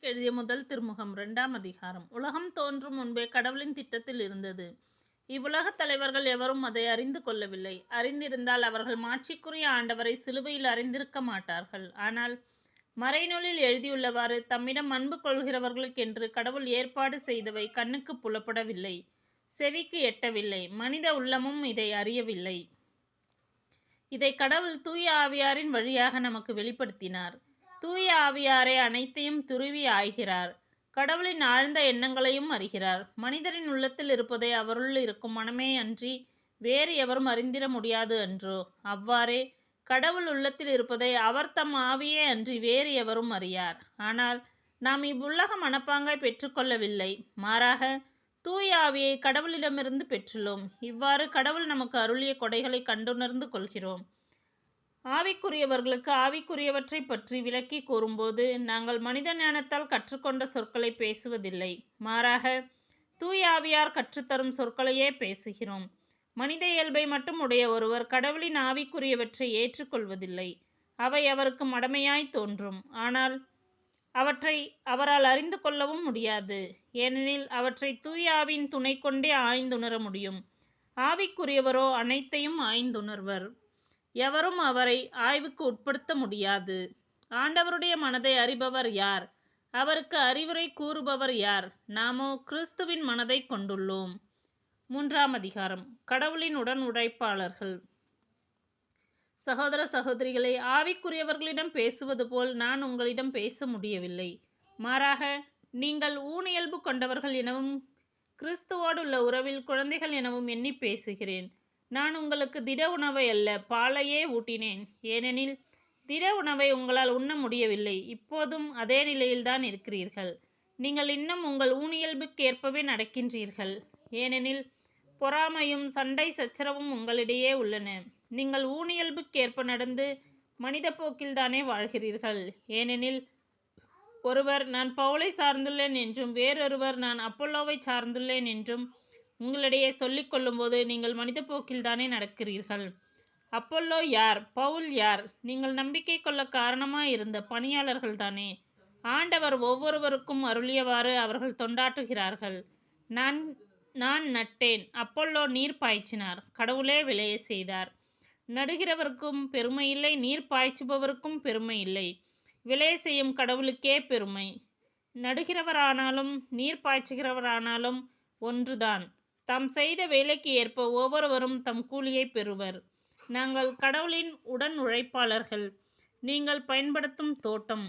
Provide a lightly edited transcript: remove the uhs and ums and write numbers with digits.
எழுதிய முதல் திருமுகம் 2ஆம் அதிகாரம். உலகம் தோன்றும் முன்பே கடவுளின் திட்டத்தில் இருந்தது. இவ்வுலகத் தலைவர்கள் எவரும் அதை அறிந்து கொள்ளவில்லை. அறிந்திருந்தால் அவர்கள் மாட்சிக்குரிய ஆண்டவரை சிலுவையில் அறிந்திருக்க மாட்டார்கள். ஆனால் மறைநூலில் எழுதியுள்ளவாறு தம்மிடம் அன்பு கொள்கிறவர்களுக்கென்று கடவுள் ஏற்பாடு செய்தவை கண்ணுக்கு புலப்படவில்லை, செவிக்கு எட்டவில்லை, மனித உள்ளமும் இதை அறியவில்லை. இதை கடவுள் தூய ஆவியாரின் வழியாக நமக்கு வெளிப்படுத்தினார். தூய ஆவியாரே அனைத்தையும் துருவி ஆய்கிறார். கடவுளின் ஆழ்ந்த எண்ணங்களையும் அறிகிறார். மனிதரின் உள்ளத்தில் இருப்பதை அவருள் இருக்கும் மனமே அன்றி வேறு எவரும் அறிந்திட முடியாது அன்றோ? அவ்வாறே கடவுள் உள்ளத்தில் இருப்பதை அவர் தம் ஆவியே அன்றி வேறு எவரும் அறியார். ஆனால் நாம் இவ்வுலக மனப்பாங்காய் பெற்றுக்கொள்ளவில்லை, மாறாக தூய ஆவியை கடவுளிடமிருந்து பெற்றுள்ளோம். இவ்வாறு கடவுள் நமக்கு அருளிய கொடைகளை கண்டுணர்ந்து கொள்கிறோம். ஆவிக்குரியவர்களுக்கு ஆவிக்குரியவற்றை பற்றி விளக்கி கூறும்போது நாங்கள் மனித ஞானத்தால் கற்றுக்கொண்ட சொற்களை பேசுவதில்லை, மாறாக தூய ஆவியார் கற்றுத்தரும் சொற்களையே பேசுகிறோம். மனித இயல்பை மட்டும் உடைய ஒருவர் கடவுளின் ஆவிக்குரியவற்றை ஏற்றுக்கொள்வதில்லை. அவை அவருக்கு மடமையாய் தோன்றும். ஆனால் அவற்றை அவரால் அறிந்து கொள்ளவும் முடியாது, ஏனெனில் அவற்றை தூய ஆவியின் துணை கொண்டே ஆய்ந்துணர முடியும். ஆவிக்குரியவரோ அனைத்தையும் ஆய்ந்துணர்வர். எவரும் அவரை ஆய்வுக்கு உட்படுத்த முடியாது. ஆண்டவருடைய மனதை அறிபவர் யார்? அவருக்கு அறிவுரை கூறுபவர் யார்? நாமோ கிறிஸ்துவின் மனதை கொண்டுள்ளோம். 3ஆம் அதிகாரம். கடவுளின் உடன் உழைப்பாளர்கள். சகோதர சகோதரிகளே, ஆவிக்குரியவர்களிடம் பேசுவது போல் நான் உங்களிடம் பேச முடியவில்லை. மாறாக நீங்கள் ஊனியல்பு கொண்டவர்கள் எனவும் கிறிஸ்துவோடு உள்ள உறவில் குழந்தைகள் எனவும் எண்ணி பேசுகிறேன். நான் உங்களுக்கு திட உணவை அல்ல, பாலையே ஊட்டினேன். ஏனெனில் திட உணவை உங்களால் உண்ண முடியவில்லை. இப்போதும் அதே நிலையில்தான் இருக்கிறீர்கள். நீங்கள் இன்னும் உங்கள் ஊனியல்புக்கேற்பவே நடக்கின்றீர்கள். ஏனெனில் பொறாமையும் சண்டை சச்சரவும் உங்களிடையே உள்ளன. நீங்கள் ஊனியல்புக்கேற்ப நடந்து மனித போக்கில்தானே வாழ்கிறீர்கள். ஏனெனில் ஒருவர் நான் பவுலை சார்ந்துள்ளேன் என்றும் வேறொருவர் நான் அப்பல்லோவை சார்ந்துள்ளேன் என்றும் உங்களிடையே சொல்லிக் கொள்ளும்போது நீங்கள் மனித போக்கில்தானே நடக்கிறீர்கள். அப்பல்லோ யார்? பவுல் யார்? நீங்கள் நம்பிக்கை கொள்ள காரணமாயிருந்த பணியாளர்கள்தானே. ஆண்டவர் ஒவ்வொருவருக்கும் அருளியவாறு அவர்கள் தொண்டாற்றுகிறார்கள். நான் நட்டேன், அப்பல்லோ நீர் பாய்ச்சினார், கடவுளே விளைய செய்தார். நடுகிறவருக்கும் பெருமை இல்லை, நீர் பாய்ச்சுபவருக்கும் பெருமை இல்லை, விளைய செய்யும் கடவுளுக்கே பெருமை. நடுகிறவரானாலும் நீர் பாய்ச்சுகிறவரானாலும் ஒன்றுதான். தாம் செய்த வேலைக்கு ஏற்ப ஒவ்வொருவரும் தம் கூலியை பெறுவர். நாங்கள் கடவுளின் உடன் உழைப்பாளர்கள். நீங்கள் பயன்படுத்தும் தோட்டம்.